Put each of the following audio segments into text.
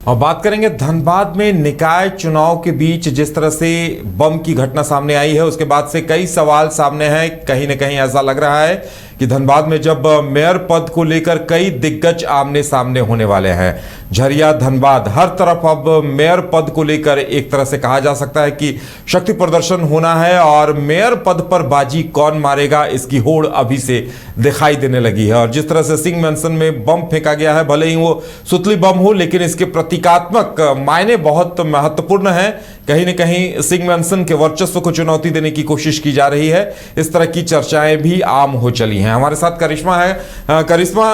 और बात करेंगे धनबाद में निकाय चुनाव के बीच जिस तरह से बम की घटना सामने आई है, उसके बाद से कई सवाल सामने हैं। कहीं ना कहीं ऐसा लग रहा है कि धनबाद में जब मेयर पद को लेकर कई दिग्गज आमने सामने होने वाले हैं। झरिया, धनबाद, हर तरफ अब मेयर पद को लेकर एक तरह से कहा जा सकता है कि शक्ति प्रदर्शन होना है और मेयर पद पर बाजी कौन मारेगा, इसकी होड़ अभी से दिखाई देने लगी है। और जिस तरह से सिंह मैंसन में बम फेंका गया है, भले ही वो सुतली बम हो, लेकिन इसके प्रतीकात्मक मायने बहुत महत्वपूर्ण हैं। कहीं न कहीं सिंह मैंसन के वर्चस्व को चुनौती देने की कोशिश की जा रही है। इस तरह की चर्चाएं भी आम हो चली हैं। हमारे साथ करिश्मा है। करिश्मा,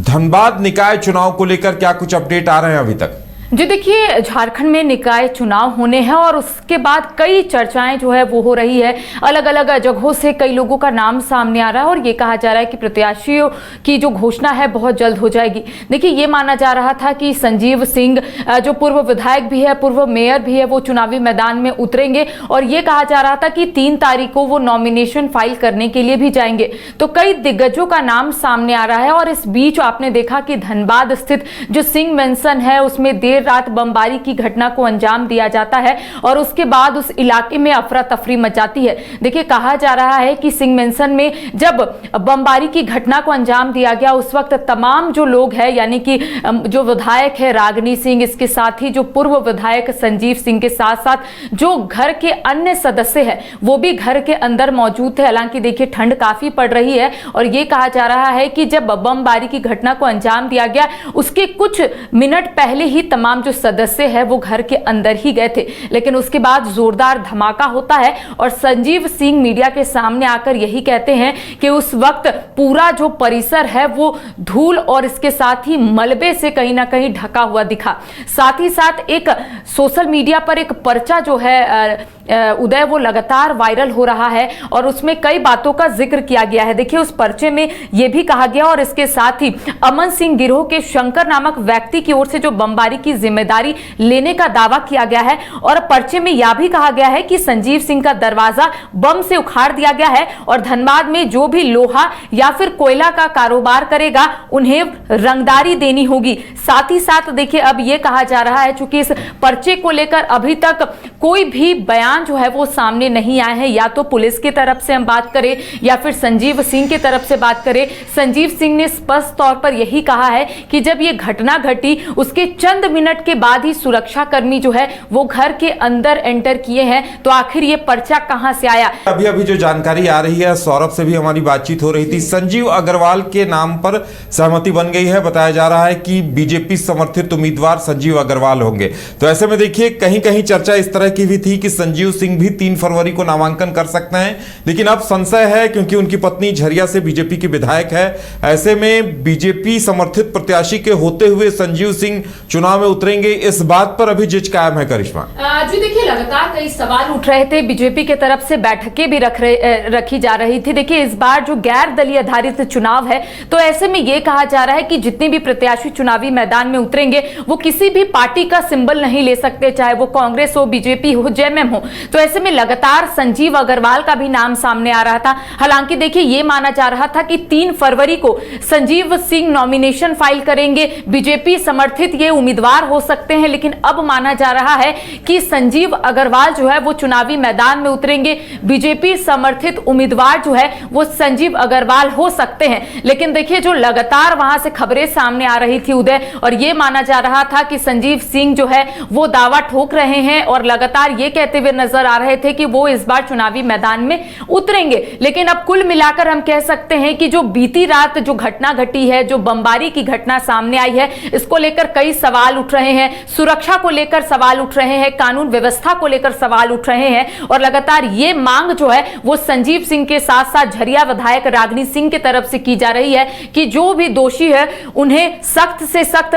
धनबाद निकाय चुनाव को लेकर क्या कुछ अपडेट आ रहे हैं अभी तक? जी देखिए, झारखंड में निकाय चुनाव होने हैं और उसके बाद कई चर्चाएं जो है वो हो रही है। अलग अलग जगहों से कई लोगों का नाम सामने आ रहा है और ये कहा जा रहा है कि प्रत्याशियों की जो घोषणा है बहुत जल्द हो जाएगी। देखिए, ये माना जा रहा था कि संजीव सिंह जो पूर्व विधायक भी है, पूर्व मेयर भी है, वो चुनावी मैदान में उतरेंगे और ये कहा जा रहा था कि 3 तारीख को वो नॉमिनेशन फाइल करने के लिए भी जाएंगे। तो कई दिग्गजों का नाम सामने आ रहा है और इस बीच आपने देखा कि धनबाद स्थित जो सिंह मैंसन है उसमें देर रात बमबारी की घटना को अंजाम दिया जाता है और उसके बाद उस इलाके में अफरा तफरी मच जाती है। देखिए, कहा जा रहा है कि सिंह मैंसन में जब बमबारी की घटना को अंजाम दिया गया उस वक्त तमाम जो लोग हैं, यानी कि जो विधायक है रागिनी सिंह, इसके साथ ही जो पूर्व विधायक संजीव सिंह के साथ साथ जो घर के अन्य सदस्य हैं वो भी घर के अंदर मौजूद थे। हालांकि देखिए, ठंड काफी पड़ रही है और ये कहा जा रहा है कि जब बमबारी की घटना को अंजाम दिया गया उसके कुछ मिनट पहले ही तमाम जो सदस्य है वो घर के अंदर ही गए थे, लेकिन उसके बाद जोरदार धमाका होता है और संजीव सिंह मीडिया के सामने आकर यही कहते हैं कि उस वक्त पूरा जो परिसर है वो धूल और इसके साथ ही मलबे से कहीं ना कहीं ढका हुआ दिखा। साथ ही साथ एक सोशल मीडिया पर एक पर्चा जो है उदय, वो लगातार वायरल हो रहा है और उसमें कई बातों का जिक्र किया गया है। देखिए, उस पर्चे में यह भी कहा गया और इसके साथ ही अमन सिंह गिरोह के शंकर नामक व्यक्ति की ओर से जो बमबारी की जिम्मेदारी लेने का दावा किया गया है और पर्चे में यह भी कहा गया है कि संजीव सिंह का दरवाजा बम से उखाड़ दिया गया है और धनबाद में जो भी लोहा या फिर कोयला का कारोबार करेगा उन्हें रंगदारी देनी होगी। साथ ही साथ देखिए, अब यह कहा जा रहा है चूंकि इस पर्चे को लेकर अभी तक कोई भी बयान जो है वो सामने नहीं आए हैं, या तो पुलिस की तरफ से हम बात करें या फिर संजीव सिंह की तरफ से बात करें। संजीव सिंह ने स्पष्ट तौर पर यही कहा है कि जब ये घटना घटी उसके चंद मिनट के बाद ही सुरक्षा कर्मी जो है वो घर के अंदर एंटर किए हैं। तो आखिर ये पर्चा कहां से आया? अभी जो जानकारी आ रही है, सौरभ से भी हमारी बातचीत हो रही थी, संजीव अग्रवाल के नाम पर सहमति बन गई है। बताया जा रहा है कि बीजेपी समर्थित उम्मीदवार संजीव अग्रवाल होंगे। तो ऐसे में देखिए, कहीं कहीं चर्चा इस तरह की भी थी कि संजीव सिंह भी 3 फरवरी को नामांकन कर सकते हैं, लेकिन अब संशय है क्योंकि उनकी पत्नी झरिया से बीजेपी की विधायक है। ऐसे में बीजेपी समर्थित प्रत्याशी के होते हुए संजीव सिंह चुनाव में उतरेंगे, इस बात पर अभी जिज कायम है। करिश्मा जी देखिए, लगातार कई सवाल उठ रहे थे, बीजेपी की तरफ से बैठकें भी रखी जा रही थी। देखिए, इस बार जो गैर दलीय आधारित चुनाव है तो ऐसे में यह कहा जा रहा है कि जितने भी प्रत्याशी चुनावी मैदान में उतरेंगे वो किसी भी पार्टी का सिंबल नहीं ले सकते, चाहे वो कांग्रेस हो, बीजेपी हो, जेएमएम हो। तो ऐसे में लगातार संजीव अग्रवाल का भी नाम सामने आ रहा था। हालांकि देखिए, यह माना जा रहा था कि 3 फरवरी को संजीव सिंह नॉमिनेशन फाइल करेंगे, बीजेपी समर्थित ये उम्मीदवार हो सकते हैं, लेकिन अब माना जा रहा है कि संजीव अग्रवाल जो है वो चुनावी मैदान में उतरेंगे, बीजेपी समर्थित उम्मीदवार जो है वो संजीव अग्रवाल हो सकते हैं। लेकिन देखिए, जो लगातार वहां से खबरें सामने आ रही थी उदय, और यह माना जा रहा था कि संजीव सिंह जो है वो दावा ठोक रहे हैं और लगातार ये कहते हुए नजर आ रहे थे कि वो इस बार चुनावी मैदान में उतरेंगे। लेकिन अब कुल मिलाकर हम कह सकते हैं कि जो बीती रात जो घटना घटी है, जो बमबारी की घटना सामने आई है, इसको लेकर कई सवाल उठ रहे हैं। सुरक्षा को लेकर सवाल उठ रहे हैं, कानून व्यवस्था को लेकर सवाल उठ रहे हैं और लगातार ये मांग जो है वो संजीव सिंह के साथ साथ झरिया विधायक रागिनी सिंह की तरफ से की जा रही है कि जो भी दोषी है उन्हें सख्त से सख्त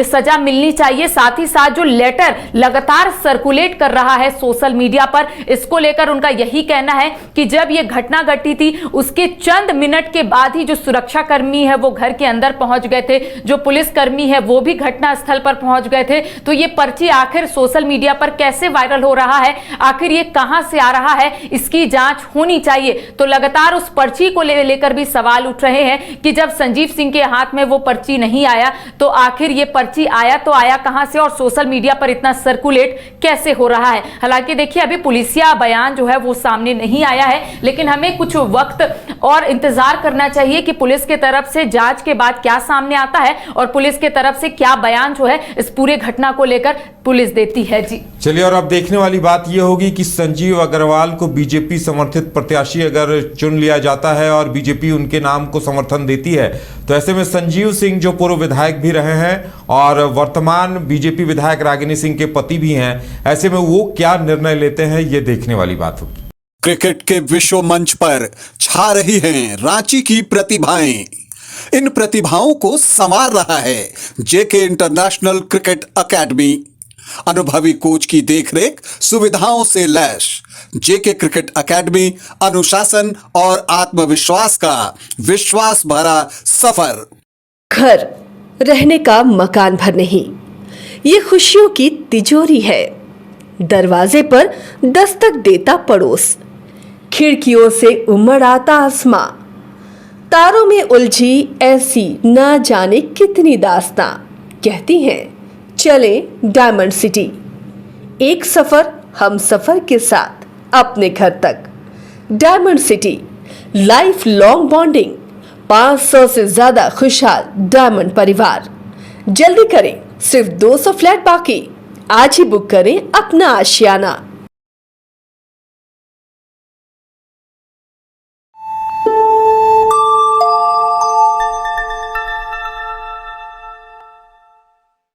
सजा मिलनी चाहिए। साथ ही साथ जो लेटर लगातार सर्कुलेट सर्कुलेट कर रहा है सोशल मीडिया पर। इसको लेकर उनका यही कहना है कि जब ये घटना घटी थी उसके चंद मिनट के बाद ही जो सुरक्षा कर्मी है वो घर के अंदर पहुंच गए थे, जो पुलिस कर्मी है वो भी घटना स्थल पर पहुंच गए थे। तो ये पर्ची आखिर सोशल मीडिया पर कैसे वायरल हो रहा है, आखिर ये कहां से आ रहा है, इसकी जांच होनी चाहिए। तो लगातार उस पर्ची को लेकर भी सवाल उठ रहे हैं कि जब संजीव सिंह के हाथ में वो पर्ची नहीं आया तो आखिर ये पर्ची आया तो आया कहां से और सोशल मीडिया पर इतना सर्कुलेट कैसे हो रहा है। हालांकि देखिए अभी पुलिसिया बयान जो है वो सामने नहीं आया है, लेकिन हमें कुछ वक्त और इंतजार करना चाहिए कि पुलिस के तरफ से जांच के बाद क्या सामने आता है और पुलिस के तरफ से क्या बयान जो है इस पूरे घटना को लेकर पुलिस देती है। जी चलिए, और अब देखने वाली बात यह होगी कि संजीव अग्रवाल को बीजेपी समर्थित प्रत्याशी अगर चुन लिया जाता है और बीजेपी उनके नाम को समर्थन देती है तो ऐसे में संजीव सिंह जो पूर्व विधायक भी रहे हैं और वर्तमान बीजेपी विधायक रागिनी सिंह के पति भी हैं, ऐसे में वो क्या निर्णय लेते हैं ये देखने वाली बात होगी। क्रिकेट के विश्व मंच पर छा रही हैं रांची की प्रतिभाएं। इन प्रतिभाओं को संवार रहा है जेके इंटरनेशनल क्रिकेट एकेडमी। अनुभवी कोच की देखरेख, सुविधाओं से लैस जेके क्रिकेट एकेडमी अनुशासन और आत्मविश्वास का विश्वास भरा सफर। घर रहने का मकान भर नहीं, ये खुशियों की तिजोरी है। दरवाजे पर दस्तक देता पड़ोस, खिड़कियों से उमड़ आता आसमां, तारों में उलझी ऐसी ना जाने कितनी दास्तां। कहती हैं चले डायमंड सिटी, एक सफर हम सफर के साथ अपने घर तक। Diamond city, life long bonding, 500 से ज्यादा खुशहाल डायमंड परिवार। जल्दी करें, सिर्फ 200 फ्लैट बाकी। आज ही बुक करें अपना आशियाना।